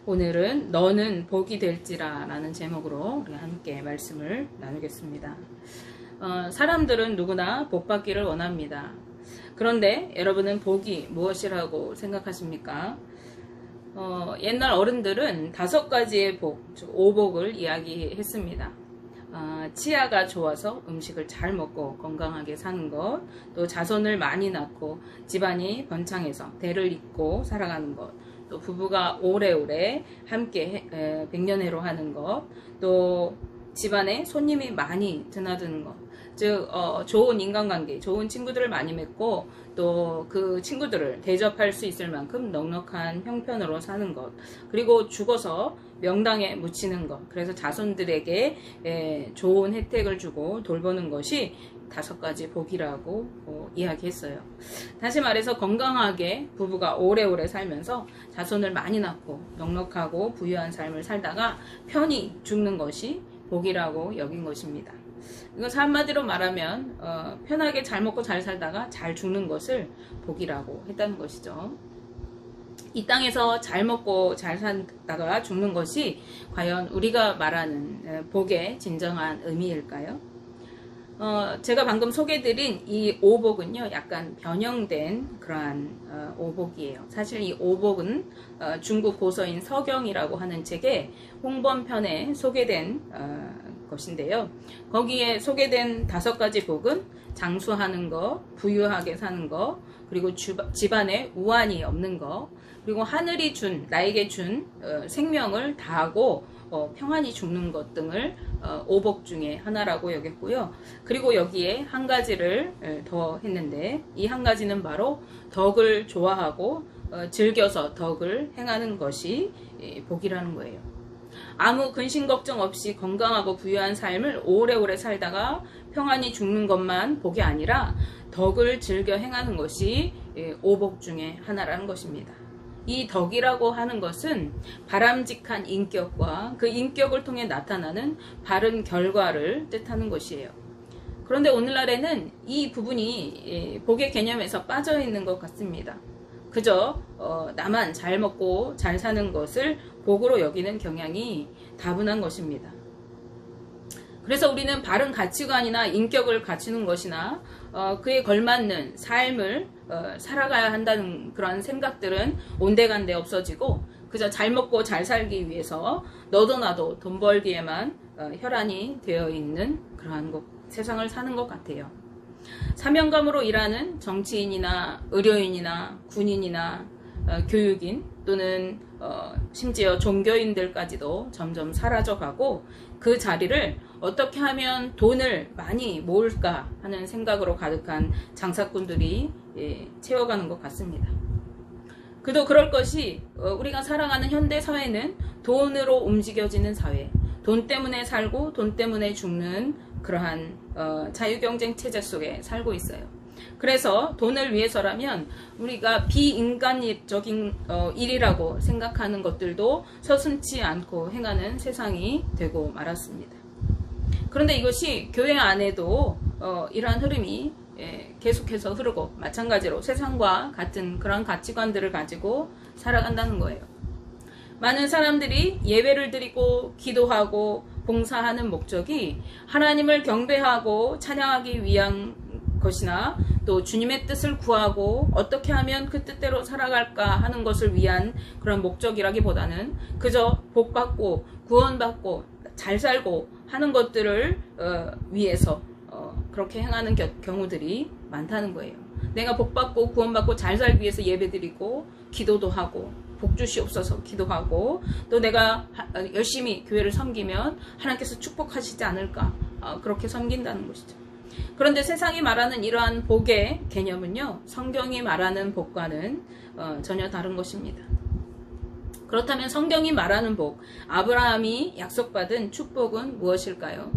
오늘은 너는 복이 될지라 라는 제목으로 우리 함께 말씀을 나누겠습니다. 사람들은 누구나 복 받기를 원합니다. 그런데 여러분은 복이 무엇이라고 생각하십니까? 옛날 어른들은 5가지의 복, 즉 오복을 이야기했습니다. 치아가 좋아서 음식을 잘 먹고 건강하게 사는 것, 또 자손을 많이 낳고 집안이 번창해서 대를 잇고 살아가는 것, 또 부부가 오래오래 함께 백년해로 하는 것, 또 집안에 손님이 많이 드나드는 것, 즉 좋은 인간관계, 좋은 친구들을 많이 맺고 또 그 친구들을 대접할 수 있을 만큼 넉넉한 형편으로 사는 것, 그리고 죽어서 명당에 묻히는 것, 그래서 자손들에게 좋은 혜택을 주고 돌보는 것이 5가지 복이라고 이야기했어요. 다시 말해서 건강하게 부부가 오래오래 살면서 자손을 많이 낳고 넉넉하고 부유한 삶을 살다가 편히 죽는 것이 복이라고 여긴 것입니다. 이것을 한마디로 말하면 편하게 잘 먹고 잘 살다가 잘 죽는 것을 복이라고 했다는 것이죠. 이 땅에서 잘 먹고 잘 살다가 죽는 것이 과연 우리가 말하는 복의 진정한 의미일까요? 제가 방금 소개해드린 이 오복은요, 약간 변형된 그러한 오복이에요. 사실 이 오복은 중국 고서인 서경이라고 하는 책에 홍범편에 소개된 것인데요. 거기에 소개된 5가지 복은 장수하는 것, 부유하게 사는 것, 그리고 집안에 우환이 없는 것, 그리고 하늘이 나에게 준 생명을 다하고 평안히 죽는 것 등을 오복 중에 하나라고 여겼고요. 그리고 여기에 한 가지를 더 했는데, 이 한 가지는 바로 덕을 좋아하고 즐겨서 덕을 행하는 것이 복이라는 거예요. 아무 근심 걱정 없이 건강하고 부유한 삶을 오래오래 살다가 평안히 죽는 것만 복이 아니라 덕을 즐겨 행하는 것이 오복 중에 하나라는 것입니다. 이 덕이라고 하는 것은 바람직한 인격과 그 인격을 통해 나타나는 바른 결과를 뜻하는 것이에요. 그런데 오늘날에는 이 부분이 복의 개념에서 빠져 있는 것 같습니다. 그저 나만 잘 먹고 잘 사는 것을 복으로 여기는 경향이 다분한 것입니다. 그래서 우리는 바른 가치관이나 인격을 갖추는 것이나 그에 걸맞는 삶을 살아가야 한다는 그런 생각들은 온데간데 없어지고 그저 잘 먹고 잘 살기 위해서 너도 나도 돈 벌기에만 혈안이 되어 있는 그러한 세상을 사는 것 같아요. 사명감으로 일하는 정치인이나 의료인이나 군인이나 교육인 또는 심지어 종교인들까지도 점점 사라져가고 그 자리를 어떻게 하면 돈을 많이 모을까 하는 생각으로 가득한 장사꾼들이 채워가는 것 같습니다. 그도 그럴 것이 우리가 살아가는 현대사회는 돈으로 움직여지는 사회, 돈 때문에 살고 돈 때문에 죽는 그러한 자유경쟁 체제 속에 살고 있어요. 그래서 돈을 위해서라면 우리가 비인간적인 일이라고 생각하는 것들도 서슴지 않고 행하는 세상이 되고 말았습니다. 그런데 이것이 교회 안에도 이러한 흐름이 계속해서 흐르고 마찬가지로 세상과 같은 그런 가치관들을 가지고 살아간다는 거예요. 많은 사람들이 예배를 드리고 기도하고 봉사하는 목적이 하나님을 경배하고 찬양하기 위한 것이나 또 주님의 뜻을 구하고 어떻게 하면 그 뜻대로 살아갈까 하는 것을 위한 그런 목적이라기보다는 그저 복받고 구원받고 잘 살고 하는 것들을 위해서 그렇게 행하는 경우들이 많다는 거예요. 내가 복받고 구원받고 잘 살기 위해서 예배드리고 기도도 하고 복 주시옵소서 기도하고 또 내가 열심히 교회를 섬기면 하나님께서 축복하시지 않을까 그렇게 섬긴다는 것이죠. 그런데 세상이 말하는 이러한 복의 개념은요, 성경이 말하는 복과는 전혀 다른 것입니다. 그렇다면 성경이 말하는 복, 아브라함이 약속받은 축복은 무엇일까요?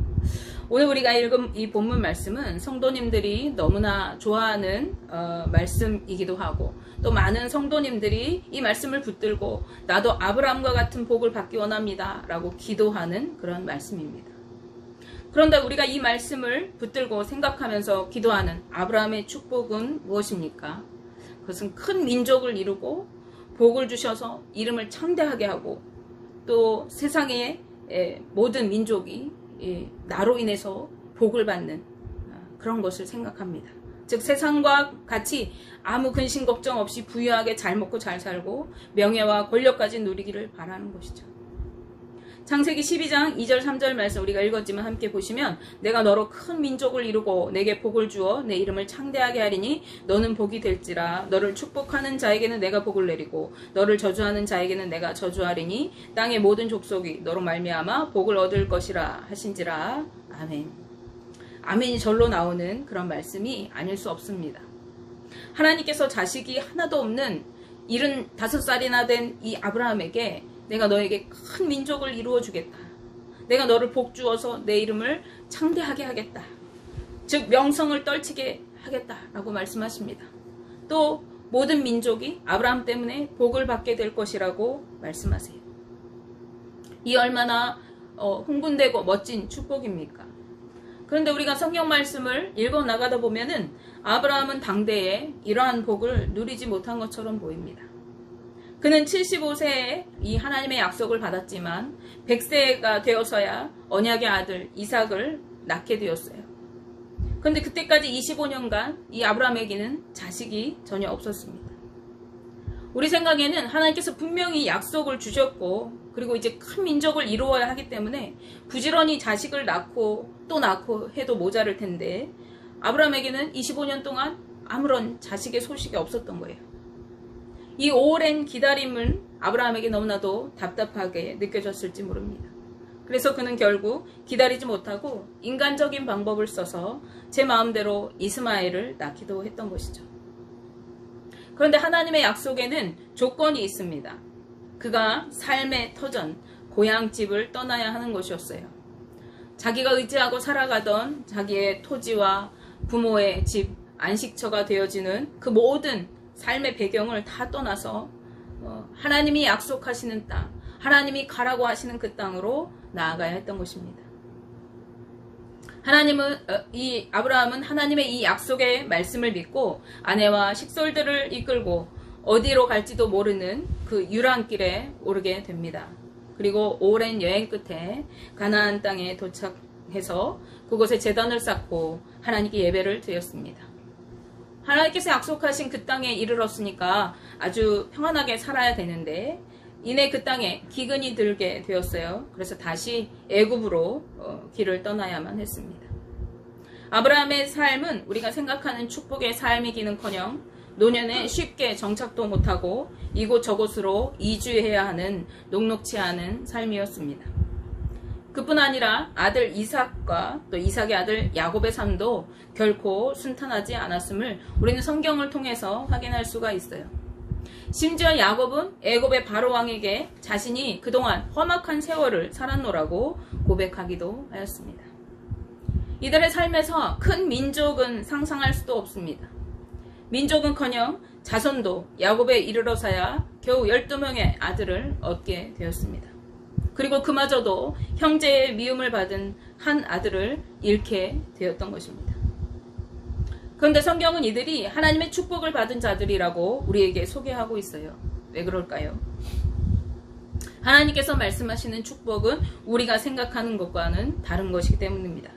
오늘 우리가 읽은 이 본문 말씀은 성도님들이 너무나 좋아하는 말씀이기도 하고 또 많은 성도님들이 이 말씀을 붙들고 나도 아브라함과 같은 복을 받기 원합니다 라고 기도하는 그런 말씀입니다. 그런데 우리가 이 말씀을 붙들고 생각하면서 기도하는 아브라함의 축복은 무엇입니까? 그것은 큰 민족을 이루고 복을 주셔서 이름을 창대하게 하고 또 세상의 모든 민족이 나로 인해서 복을 받는 그런 것을 생각합니다. 즉 세상과 같이 아무 근심 걱정 없이 부유하게 잘 먹고 잘 살고 명예와 권력까지 누리기를 바라는 것이죠. 창세기 12장 2절 3절 말씀 우리가 읽었지만 함께 보시면 내가 너로 큰 민족을 이루고 내게 복을 주어 내 이름을 창대하게 하리니 너는 복이 될지라. 너를 축복하는 자에게는 내가 복을 내리고 너를 저주하는 자에게는 내가 저주하리니 땅의 모든 족속이 너로 말미암아 복을 얻을 것이라 하신지라. 아멘. 아멘이 절로 나오는 그런 말씀이 아닐 수 없습니다. 하나님께서 자식이 하나도 없는 75살이나 된 이 아브라함에게 내가 너에게 큰 민족을 이루어 주겠다. 내가 너를 복주어서 내 이름을 창대하게 하겠다. 즉 명성을 떨치게 하겠다라고 말씀하십니다. 또 모든 민족이 아브라함 때문에 복을 받게 될 것이라고 말씀하세요. 이 얼마나 흥분되고 멋진 축복입니까? 그런데 우리가 성경 말씀을 읽어 나가다 보면은 아브라함은 당대에 이러한 복을 누리지 못한 것처럼 보입니다. 그는 75세에 이 하나님의 약속을 받았지만 100세가 되어서야 언약의 아들 이삭을 낳게 되었어요. 그런데 그때까지 25년간 이 아브라함에게는 자식이 전혀 없었습니다. 우리 생각에는 하나님께서 분명히 약속을 주셨고 그리고 이제 큰 민족을 이루어야 하기 때문에 부지런히 자식을 낳고 또 낳고 해도 모자랄 텐데 아브라함에게는 25년 동안 아무런 자식의 소식이 없었던 거예요. 이 오랜 기다림은 아브라함에게 너무나도 답답하게 느껴졌을지 모릅니다. 그래서 그는 결국 기다리지 못하고 인간적인 방법을 써서 제 마음대로 이스마엘을 낳기도 했던 것이죠. 그런데 하나님의 약속에는 조건이 있습니다. 그가 삶의 터전, 고향집을 떠나야 하는 것이었어요. 자기가 의지하고 살아가던 자기의 토지와 부모의 집, 안식처가 되어지는 그 모든 삶의 배경을 다 떠나서 하나님이 약속하시는 땅, 하나님이 가라고 하시는 그 땅으로 나아가야 했던 것입니다. 아브라함은 하나님의 이 약속의 말씀을 믿고 아내와 식솔들을 이끌고 어디로 갈지도 모르는 그 유랑길에 오르게 됩니다. 그리고 오랜 여행 끝에 가나안 땅에 도착해서 그곳에 제단을 쌓고 하나님께 예배를 드렸습니다. 하나님께서 약속하신 그 땅에 이르렀으니까 아주 평안하게 살아야 되는데 이내 그 땅에 기근이 들게 되었어요. 그래서 다시 애굽으로 길을 떠나야만 했습니다. 아브라함의 삶은 우리가 생각하는 축복의 삶이기는커녕 노년에 쉽게 정착도 못하고 이곳저곳으로 이주해야 하는 녹록치 않은 삶이었습니다. 그뿐 아니라 아들 이삭과 또 이삭의 아들 야곱의 삶도 결코 순탄하지 않았음을 우리는 성경을 통해서 확인할 수가 있어요. 심지어 야곱은 애굽의 바로왕에게 자신이 그동안 험악한 세월을 살았노라고 고백하기도 하였습니다. 이들의 삶에서 큰 민족은 상상할 수도 없습니다. 민족은커녕 자손도 야곱에 이르러서야 겨우 12명의 아들을 얻게 되었습니다. 그리고 그마저도 형제의 미움을 받은 한 아들을 잃게 되었던 것입니다. 그런데 성경은 이들이 하나님의 축복을 받은 자들이라고 우리에게 소개하고 있어요. 왜 그럴까요? 하나님께서 말씀하시는 축복은 우리가 생각하는 것과는 다른 것이기 때문입니다.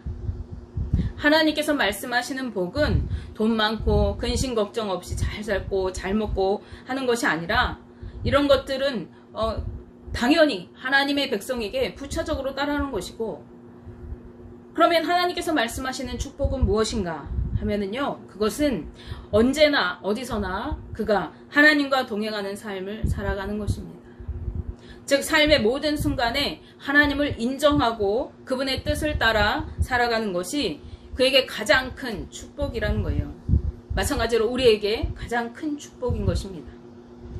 하나님께서 말씀하시는 복은 돈 많고 근심 걱정 없이 잘 살고 잘 먹고 하는 것이 아니라 이런 것들은 당연히 하나님의 백성에게 부차적으로 따르는 것이고, 그러면 하나님께서 말씀하시는 축복은 무엇인가 하면은요, 그것은 언제나 어디서나 그가 하나님과 동행하는 삶을 살아가는 것입니다. 즉 삶의 모든 순간에 하나님을 인정하고 그분의 뜻을 따라 살아가는 것이 그에게 가장 큰 축복이라는 거예요. 마찬가지로 우리에게 가장 큰 축복인 것입니다.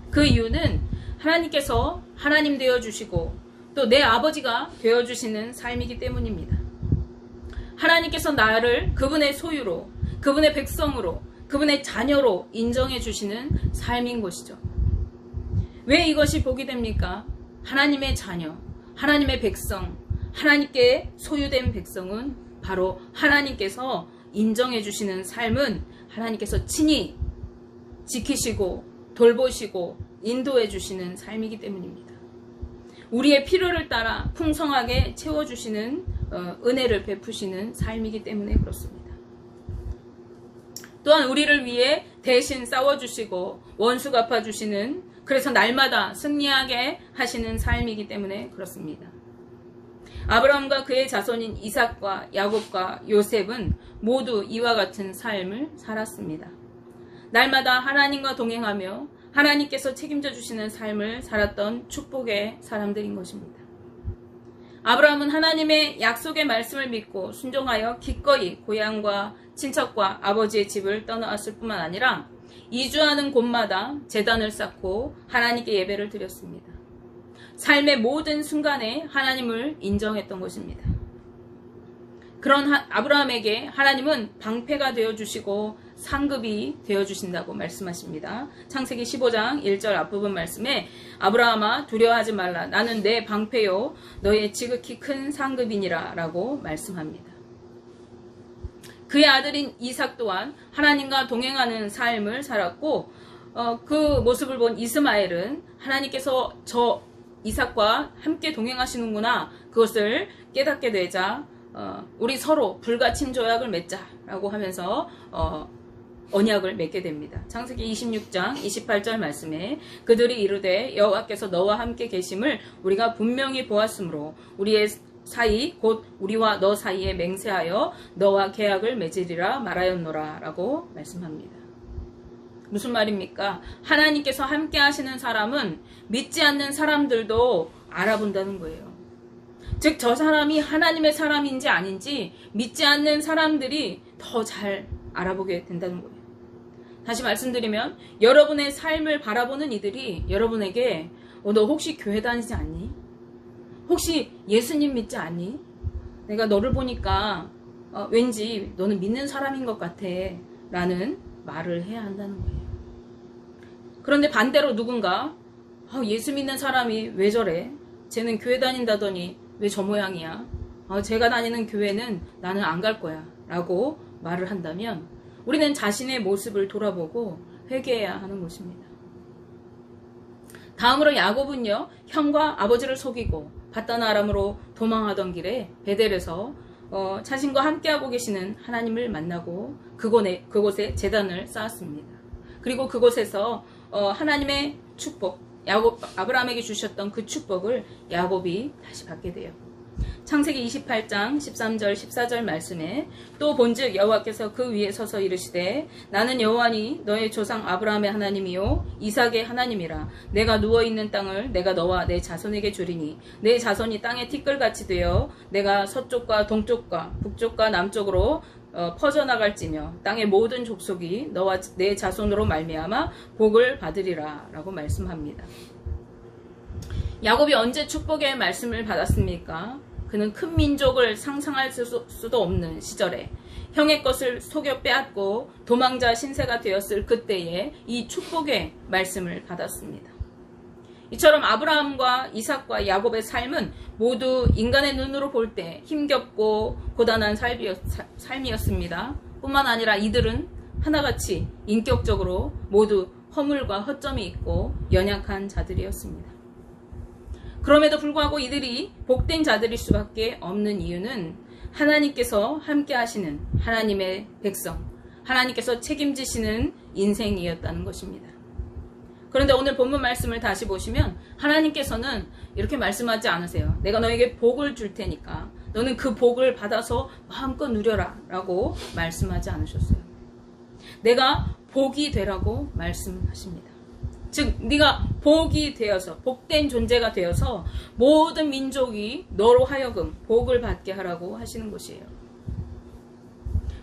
그 이유는 하나님께서 하나님 되어주시고 또 내 아버지가 되어주시는 삶이기 때문입니다. 하나님께서 나를 그분의 소유로, 그분의 백성으로, 그분의 자녀로 인정해 주시는 삶인 것이죠. 왜 이것이 복이 됩니까? 하나님의 자녀, 하나님의 백성, 하나님께 소유된 백성은 바로 하나님께서 인정해 주시는 삶은 하나님께서 친히 지키시고 돌보시고 인도해 주시는 삶이기 때문입니다. 우리의 필요를 따라 풍성하게 채워주시는 은혜를 베푸시는 삶이기 때문에 그렇습니다. 또한 우리를 위해 대신 싸워주시고 원수 갚아주시는, 그래서 날마다 승리하게 하시는 삶이기 때문에 그렇습니다. 아브라함과 그의 자손인 이삭과 야곱과 요셉은 모두 이와 같은 삶을 살았습니다. 날마다 하나님과 동행하며 하나님께서 책임져 주시는 삶을 살았던 축복의 사람들인 것입니다. 아브라함은 하나님의 약속의 말씀을 믿고 순종하여 기꺼이 고향과 친척과 아버지의 집을 떠나왔을 뿐만 아니라 이주하는 곳마다 제단을 쌓고 하나님께 예배를 드렸습니다. 삶의 모든 순간에 하나님을 인정했던 것입니다. 그런 아브라함에게 하나님은 방패가 되어주시고 상급이 되어주신다고 말씀하십니다. 창세기 15장 1절 앞부분 말씀에 아브라함아 두려워하지 말라, 나는 내 방패요 너의 지극히 큰 상급이니라 라고 말씀합니다. 그의 아들인 이삭 또한 하나님과 동행하는 삶을 살았고 그 모습을 본 이스마엘은 하나님께서 저 이삭과 함께 동행하시는구나, 그것을 깨닫게 되자 우리 서로 불가침 조약을 맺자라고 하면서 언약을 맺게 됩니다. 창세기 26장 28절 말씀에 그들이 이르되 여호와께서 너와 함께 계심을 우리가 분명히 보았으므로 우리의 사이 곧 우리와 너 사이에 맹세하여 너와 계약을 맺으리라 말하였노라 라고 말씀합니다. 무슨 말입니까? 하나님께서 함께 하시는 사람은 믿지 않는 사람들도 알아본다는 거예요. 즉 저 사람이 하나님의 사람인지 아닌지 믿지 않는 사람들이 더 잘 알아보게 된다는 거예요. 다시 말씀드리면 여러분의 삶을 바라보는 이들이 여러분에게 너 혹시 교회 다니지 않니? 혹시 예수님 믿지 않니? 내가 너를 보니까 왠지 너는 믿는 사람인 것 같아 라는 말을 해야 한다는 거예요. 그런데 반대로 누군가 예수 믿는 사람이 왜 저래? 쟤는 교회 다닌다더니 왜 저 모양이야? 제가 다니는 교회는 나는 안 갈 거야 라고 말을 한다면 우리는 자신의 모습을 돌아보고 회개해야 하는 것입니다. 다음으로 야곱은요, 형과 아버지를 속이고 바단 아람으로 도망하던 길에 베델에서 자신과 함께하고 계시는 하나님을 만나고 그곳에 제단을 쌓았습니다. 그리고 그곳에서 하나님의 축복, 아브라함에게 주셨던 그 축복을 야곱이 다시 받게 돼요. 창세기 28장 13절 14절 말씀에 또 본즉 여호와께서 그 위에 서서 이르시되 나는 여호와니 너의 조상 아브라함의 하나님이요 이삭의 하나님이라. 내가 누워있는 땅을 내가 너와 내 자손에게 주리니 내 자손이 땅의 티끌같이 되어 내가 서쪽과 동쪽과 북쪽과 남쪽으로 퍼져나갈지며 땅의 모든 족속이 너와 내 자손으로 말미암아 복을 받으리라 라고 말씀합니다. 야곱이 언제 축복의 말씀을 받았습니까? 그는 큰 민족을 상상할 수도 없는 시절에 형의 것을 속여 빼앗고 도망자 신세가 되었을 그때에 이 축복의 말씀을 받았습니다. 이처럼 아브라함과 이삭과 야곱의 삶은 모두 인간의 눈으로 볼 때 힘겹고 고단한 삶이었습니다. 뿐만 아니라 이들은 하나같이 인격적으로 모두 허물과 허점이 있고 연약한 자들이었습니다. 그럼에도 불구하고 이들이 복된 자들일 수밖에 없는 이유는 하나님께서 함께 하시는 하나님의 백성, 하나님께서 책임지시는 인생이었다는 것입니다. 그런데 오늘 본문 말씀을 다시 보시면 하나님께서는 이렇게 말씀하지 않으세요. 내가 너에게 복을 줄 테니까 너는 그 복을 받아서 마음껏 누려라 라고 말씀하지 않으셨어요. 내가 복이 되라고 말씀하십니다. 즉 네가 복이 되어서 복된 존재가 되어서 모든 민족이 너로 하여금 복을 받게 하라고 하시는 것이에요.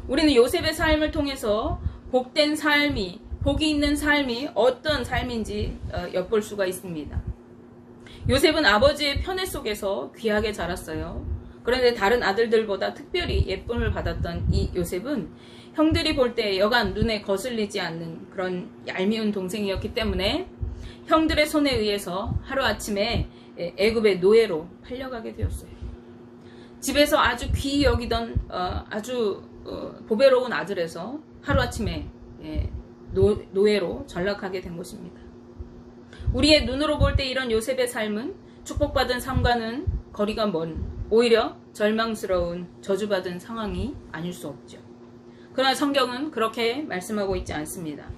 우리는 요셉의 삶을 통해서 복된 삶이, 복이 있는 삶이 어떤 삶인지 엿볼 수가 있습니다. 요셉은 아버지의 편애 속에서 귀하게 자랐어요. 그런데 다른 아들들보다 특별히 예쁨을 받았던 이 요셉은 형들이 볼 때 여간 눈에 거슬리지 않는 그런 얄미운 동생이었기 때문에 형들의 손에 의해서 하루아침에 애굽의 노예로 팔려가게 되었어요. 집에서 아주 귀히 여기던 아주 보배로운 아들에서 하루아침에 노예로 전락하게 된 것입니다. 우리의 눈으로 볼 때 이런 요셉의 삶은 축복받은 삶과는 거리가 먼, 오히려 절망스러운 저주받은 상황이 아닐 수 없죠. 그러나 성경은 그렇게 말씀하고 있지 않습니다.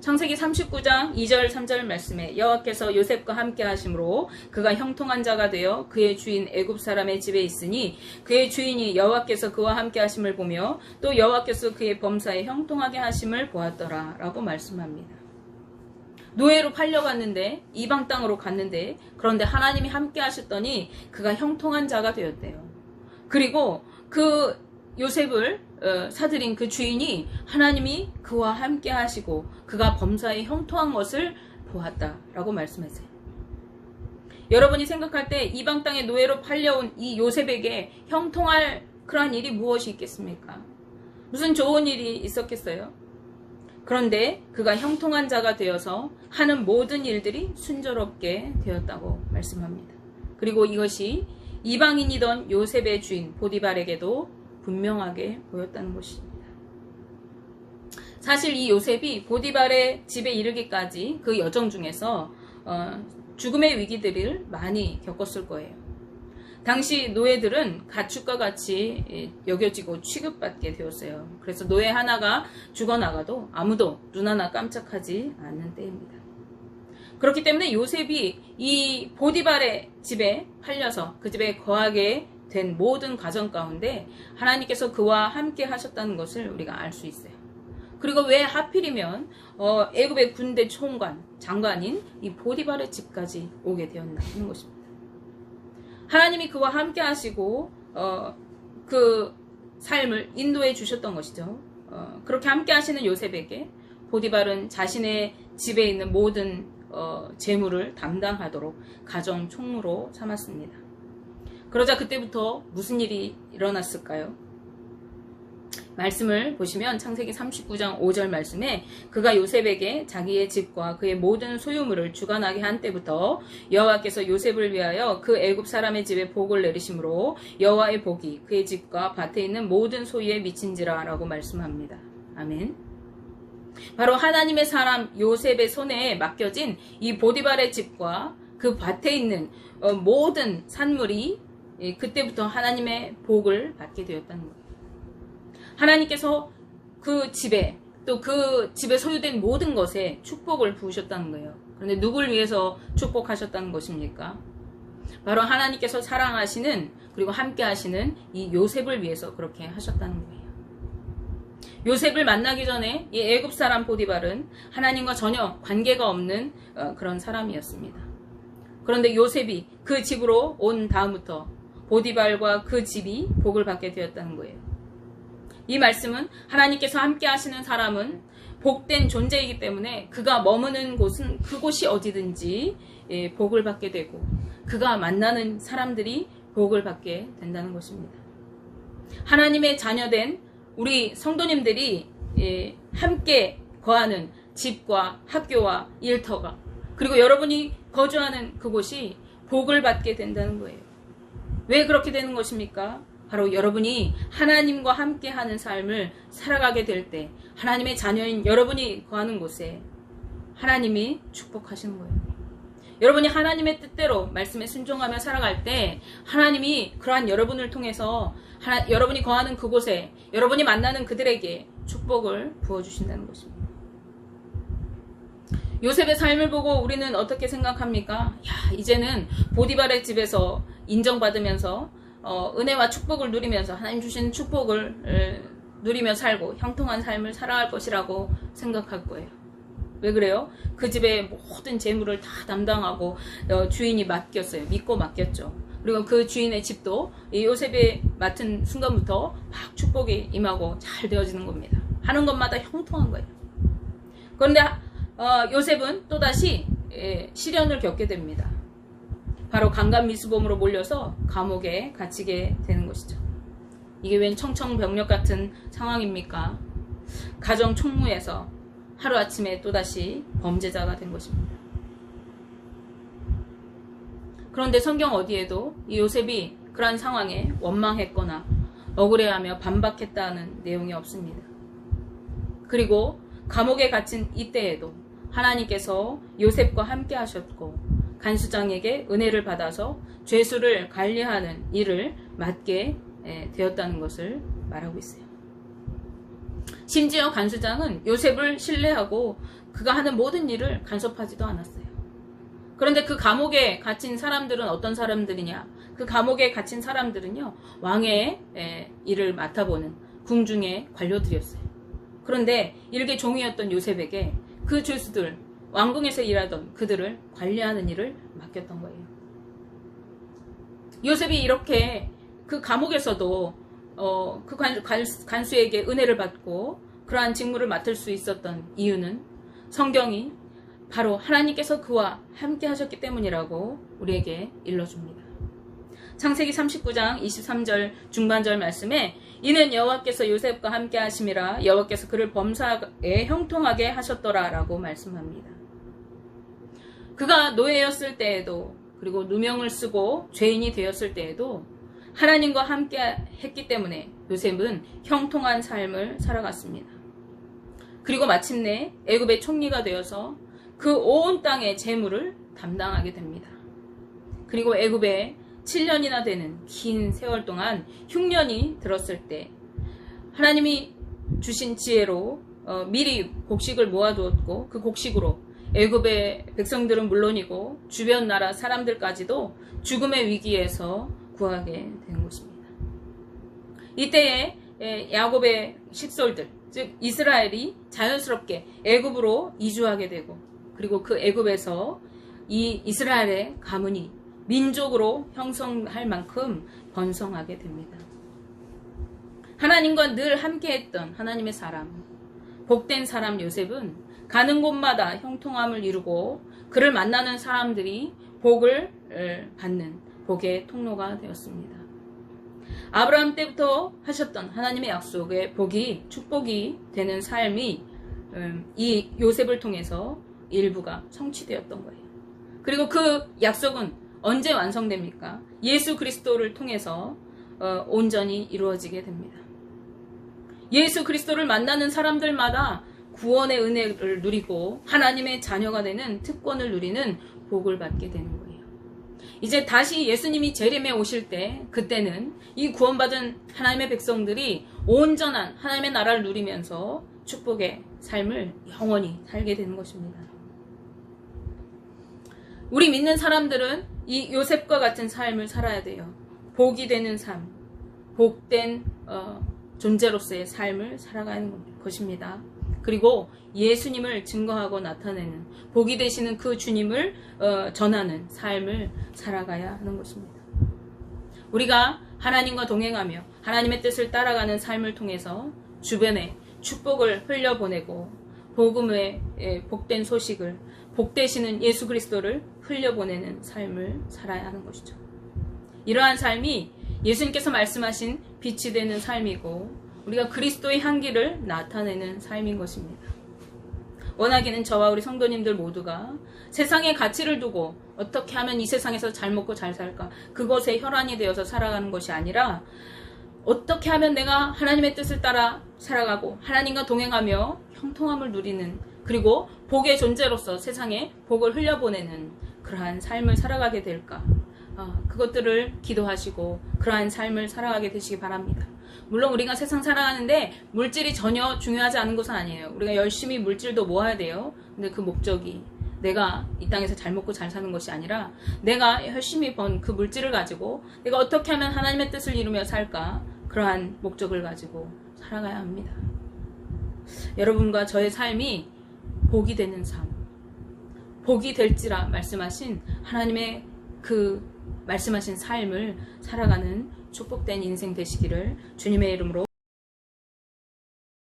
창세기 39장 2절 3절 말씀에 여호와께서 요셉과 함께 하심으로 그가 형통한 자가 되어 그의 주인 애굽 사람의 집에 있으니 그의 주인이 여호와께서 그와 함께 하심을 보며 또 여호와께서 그의 범사에 형통하게 하심을 보았더라 라고 말씀합니다. 노예로 팔려갔는데 이방 땅으로 갔는데 그런데 하나님이 함께 하셨더니 그가 형통한 자가 되었대요. 그리고 그 요셉을 사들인 그 주인이 하나님이 그와 함께 하시고 그가 범사에 형통한 것을 보았다라고 말씀하세요. 여러분이 생각할 때 이방 땅에 노예로 팔려온 이 요셉에게 형통할 그러한 일이 무엇이 있겠습니까? 무슨 좋은 일이 있었겠어요? 그런데 그가 형통한 자가 되어서 하는 모든 일들이 순조롭게 되었다고 말씀합니다. 그리고 이것이 이방인이던 요셉의 주인 보디발에게도 분명하게 보였다는 것입니다. 사실 이 요셉이 보디발의 집에 이르기까지 그 여정 중에서 죽음의 위기들을 많이 겪었을 거예요. 당시 노예들은 가축과 같이 여겨지고 취급받게 되었어요. 그래서 노예 하나가 죽어나가도 아무도 눈 하나 깜짝하지 않는 때입니다. 그렇기 때문에 요셉이 이 보디발의 집에 팔려서 그 집에 거하게 된 모든 과정 가운데 하나님께서 그와 함께 하셨다는 것을 우리가 알 수 있어요. 그리고 왜 하필이면 애굽의 군대 총관, 장관인 이 보디발의 집까지 오게 되었나 하는 것입니다. 하나님이 그와 함께 하시고 그 삶을 인도해 주셨던 것이죠. 그렇게 함께 하시는 요셉에게 보디발은 자신의 집에 있는 모든 재물을 담당하도록 가정 총무로 삼았습니다. 그러자 그때부터 무슨 일이 일어났을까요? 말씀을 보시면 창세기 39장 5절 말씀에 그가 요셉에게 자기의 집과 그의 모든 소유물을 주관하게 한 때부터 여호와께서 요셉을 위하여 그 애굽 사람의 집에 복을 내리심으로 여호와의 복이 그의 집과 밭에 있는 모든 소유에 미친지라 라고 말씀합니다. 아멘. 바로 하나님의 사람 요셉의 손에 맡겨진 이 보디발의 집과 그 밭에 있는 모든 산물이 그때부터 하나님의 복을 받게 되었다는 거예요. 하나님께서 그 집에 또 그 집에 소유된 모든 것에 축복을 부으셨다는 거예요. 그런데 누굴 위해서 축복하셨다는 것입니까? 바로 하나님께서 사랑하시는 그리고 함께 하시는 이 요셉을 위해서 그렇게 하셨다는 거예요. 요셉을 만나기 전에 이 애굽 사람 보디발은 하나님과 전혀 관계가 없는 그런 사람이었습니다. 그런데 요셉이 그 집으로 온 다음부터 보디발과 그 집이 복을 받게 되었다는 거예요. 이 말씀은 하나님께서 함께 하시는 사람은 복된 존재이기 때문에 그가 머무는 곳은 그곳이 어디든지 복을 받게 되고 그가 만나는 사람들이 복을 받게 된다는 것입니다. 하나님의 자녀된 우리 성도님들이 함께 거하는 집과 학교와 일터가 그리고 여러분이 거주하는 그곳이 복을 받게 된다는 거예요. 왜 그렇게 되는 것입니까? 바로 여러분이 하나님과 함께하는 삶을 살아가게 될 때 하나님의 자녀인 여러분이 거하는 곳에 하나님이 축복하시는 거예요. 여러분이 하나님의 뜻대로 말씀에 순종하며 살아갈 때 하나님이 그러한 여러분을 통해서 여러분이 거하는 그곳에 여러분이 만나는 그들에게 축복을 부어주신다는 것입니다. 요셉의 삶을 보고 우리는 어떻게 생각합니까? 야, 이제는 보디발의 집에서 인정받으면서 은혜와 축복을 누리면서 하나님 주신 축복을 누리며 살고 형통한 삶을 살아갈 것이라고 생각할 거예요. 왜 그래요? 그 집의 모든 재물을 다 담당하고 주인이 맡겼어요. 믿고 맡겼죠. 그리고 그 주인의 집도 이 요셉이 맡은 순간부터 막 축복이 임하고 잘 되어지는 겁니다. 하는 것마다 형통한 거예요. 그런데 요셉은 또다시 시련을 겪게 됩니다. 바로 강간미수범으로 몰려서 감옥에 갇히게 되는 것이죠. 이게 웬 청천벽력 같은 상황입니까? 가정 총무에서 하루아침에 또다시 범죄자가 된 것입니다. 그런데 성경 어디에도 이 요셉이 그러한 상황에 원망했거나 억울해하며 반박했다는 내용이 없습니다. 그리고 감옥에 갇힌 이때에도 하나님께서 요셉과 함께 하셨고 간수장에게 은혜를 받아서 죄수를 관리하는 일을 맡게 되었다는 것을 말하고 있어요. 심지어 간수장은 요셉을 신뢰하고 그가 하는 모든 일을 간섭하지도 않았어요. 그런데 그 감옥에 갇힌 사람들은 어떤 사람들이냐? 그 감옥에 갇힌 사람들은요, 왕의 일을 맡아보는 궁중의 관료들이었어요. 그런데 일개 종이었던 요셉에게 그 죄수들, 왕궁에서 일하던 그들을 관리하는 일을 맡겼던 거예요. 요셉이 이렇게 그 감옥에서도 그 간수에게 은혜를 받고 그러한 직무를 맡을 수 있었던 이유는 성경이 바로 하나님께서 그와 함께 하셨기 때문이라고 우리에게 일러줍니다. 창세기 39장 23절 중반절 말씀에 이는 여호와께서 요셉과 함께 하심이라 여호와께서 그를 범사에 형통하게 하셨더라 라고 말씀합니다. 그가 노예였을 때에도 그리고 누명을 쓰고 죄인이 되었을 때에도 하나님과 함께 했기 때문에 요셉은 형통한 삶을 살아갔습니다. 그리고 마침내 애굽의 총리가 되어서 그 온 땅의 재물을 담당하게 됩니다. 그리고 애굽에 7년이나 되는 긴 세월 동안 흉년이 들었을 때 하나님이 주신 지혜로 미리 곡식을 모아두었고 그 곡식으로 애굽의 백성들은 물론이고 주변 나라 사람들까지도 죽음의 위기에서 구하게 된 것입니다. 이때에 야곱의 식솔들, 즉 이스라엘이 자연스럽게 애굽으로 이주하게 되고 그리고 그 애굽에서 이 이스라엘의 가문이 민족으로 형성할 만큼 번성하게 됩니다. 하나님과 늘 함께했던 하나님의 사람, 복된 사람 요셉은 가는 곳마다 형통함을 이루고 그를 만나는 사람들이 복을 받는 복의 통로가 되었습니다. 아브라함 때부터 하셨던 하나님의 약속의 복이 축복이 되는 삶이 이 요셉을 통해서 일부가 성취되었던 거예요. 그리고 그 약속은 언제 완성됩니까? 예수 그리스도를 통해서 온전히 이루어지게 됩니다. 예수 그리스도를 만나는 사람들마다 구원의 은혜를 누리고 하나님의 자녀가 되는 특권을 누리는 복을 받게 되는 거예요. 이제 다시 예수님이 재림에 오실 때 그때는 이 구원받은 하나님의 백성들이 온전한 하나님의 나라를 누리면서 축복의 삶을 영원히 살게 되는 것입니다. 우리 믿는 사람들은 이 요셉과 같은 삶을 살아야 돼요. 복이 되는 삶, 복된 존재로서의 삶을 살아가는 것입니다. 그리고 예수님을 증거하고 나타내는 복이 되시는 그 주님을 전하는 삶을 살아가야 하는 것입니다. 우리가 하나님과 동행하며 하나님의 뜻을 따라가는 삶을 통해서 주변에 축복을 흘려보내고 복음의 복된 소식을 복되시는 예수 그리스도를 흘려보내는 삶을 살아야 하는 것이죠. 이러한 삶이 예수님께서 말씀하신 빛이 되는 삶이고 우리가 그리스도의 향기를 나타내는 삶인 것입니다. 원하기는 저와 우리 성도님들 모두가 세상의 가치를 두고 어떻게 하면 이 세상에서 잘 먹고 잘 살까 그것에 혈안이 되어서 살아가는 것이 아니라 어떻게 하면 내가 하나님의 뜻을 따라 살아가고 하나님과 동행하며 형통함을 누리는 그리고 복의 존재로서 세상에 복을 흘려보내는 그러한 삶을 살아가게 될까 그것들을 기도하시고 그러한 삶을 살아가게 되시기 바랍니다. 물론 우리가 세상 살아가는데 물질이 전혀 중요하지 않은 것은 아니에요. 우리가 열심히 물질도 모아야 돼요. 근데 그 목적이 내가 이 땅에서 잘 먹고 잘 사는 것이 아니라 내가 열심히 번 그 물질을 가지고 내가 어떻게 하면 하나님의 뜻을 이루며 살까 그러한 목적을 가지고 살아가야 합니다. 여러분과 저의 삶이 복이 되는 삶, 복이 될지라 말씀하신 하나님의 그 말씀하신 삶을 살아가는 축복된 인생 되시기를 주님의 이름으로